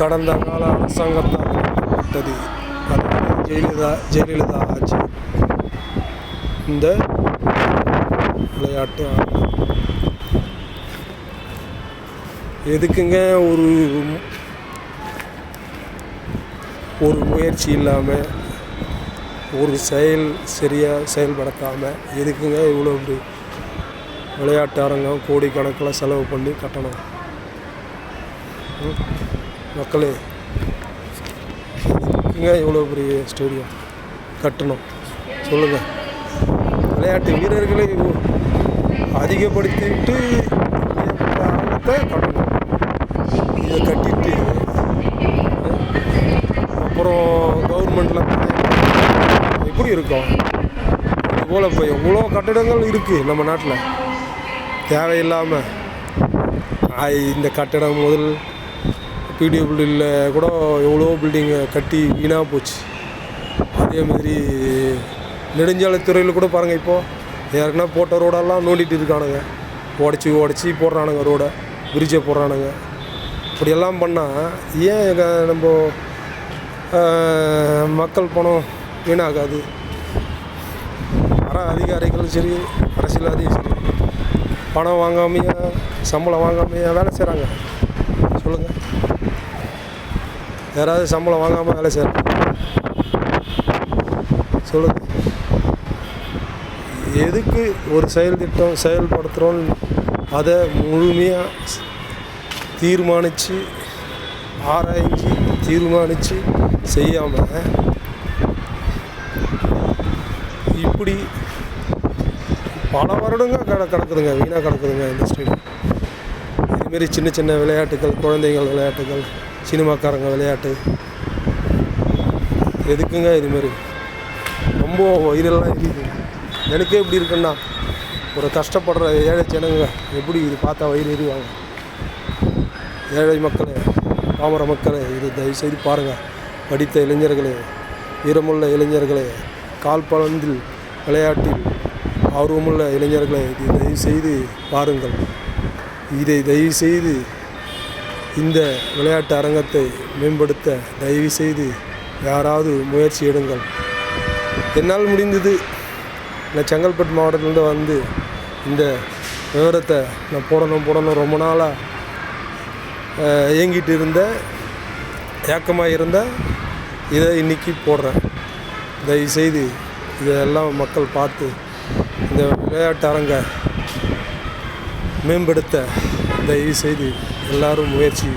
கடந்த கால அரசாங்கத்தால் கட்டப்பட்டது. ஜெயலலிதா ஆட்சி. இந்த விளையாட்டு எதுக்குங்க ஒரு முயற்சி இல்லாமல் ஒரு சரியாக செயல்படுத்தாமல் எதுக்குங்க இவ்வளோ விளையாட்டு அரங்கம் கோடிக்கணக்கில் செலவு பண்ணி கட்டணும்? மக்களே, எதுக்குங்க இவ்வளோ பெரிய ஸ்டேடியம் கட்டணும் சொல்லுங்கள்? விளையாட்டு வீரர்களை அதிகப்படுத்திட்டு அரங்கத்தை கட்டணும். இதை கட்டிட்டு அப்புறம் கவர்மெண்ட்டில் எப்படி இருக்கும்? இதுபோல் இப்போ எவ்வளோ கட்டிடங்கள் இருக்குது நம்ம நாட்டில் தேவையில்லாமல். இந்த கட்டிடம் முதல் பிடபிள்யூவில் கூட எவ்வளோ பில்டிங்கை கட்டி வீணாக போச்சு. அதேமாதிரி நெடுஞ்சாலைத்துறையில் கூட பாருங்கள், இப்போது யாருக்குன்னா போட்ட ரோடெல்லாம் நோண்டிகிட்டு இருக்கானுங்க. உடச்சி போடுறானுங்க, ரோடை பிரிட்ஜை போடுறானுங்க. இப்படியெல்லாம் பண்ணால் ஏன் நம்ம மக்கள் பணம் வீணாகாது? வர அதிகாரிகளும் சரி, அரசியல்வாதியும் சரி, பணம் வாங்காமையா, சம்பளம் வாங்காமையா வேலை செய்கிறாங்க சொல்லுங்கள்? யாராவது சம்பளம் வாங்காமல் வேலை செய்கிறாங்க சொல்லுங்கள்? எதுக்கு ஒரு திட்டம் செயல்படுத்துகிறோன்னு அதை முழுமையாக தீர்மானித்து ஆராய்ச்சி தீர்மானித்து செய்யாமல் இப்படி பல வருடங்கள் கிடக்குதுங்க, வீணாக கிடக்குதுங்க இந்த ஸ்டேடியம். இதுமாரி சின்ன சின்ன விளையாட்டுகள், குழந்தைகள் விளையாட்டுகள், சினிமாக்காரங்க விளையாட்டு, எதுக்குங்க இதுமாரி? ரொம்ப வயிறெல்லாம் எரியுது. எனக்கே எப்படி இருக்குன்னா, ஒரு கஷ்டப்படுற ஏழை ஜனங்க எப்படி இது பார்த்தா வயிறு எரிவாங்க? ஏழை மக்களே, பாமர மக்களே, இது தயவுசெய்து பாருங்கள். படித்த இளைஞர்களே, வீரமுள்ள இளைஞர்களே, கால்பந்தில் விளையாட்டில் ஆர்வமுள்ள இளைஞர்களே, இதை தயவுசெய்து பாருங்கள். இதை தயவுசெய்து இந்த விளையாட்டு அரங்கத்தை மேம்படுத்த தயவுசெய்து யாராவது முயற்சி எடுங்கள். என்னால் முடிந்தது. நான் செங்கல்பட்டு மாவட்டத்திலேருந்து வந்து இந்த விவரத்தை நான் போடணும் ரொம்ப நாளாக ஏங்கிட்டு ஏக்கமாக இருந்த இதை இன்றைக்கி போடுறேன். தயவுசெய்து இதெல்லாம் மக்கள் பார்த்து இந்த விளையாட்டு அரங்கை மேம்படுத்த தயவுசெய்து எல்லோரும் முயற்சி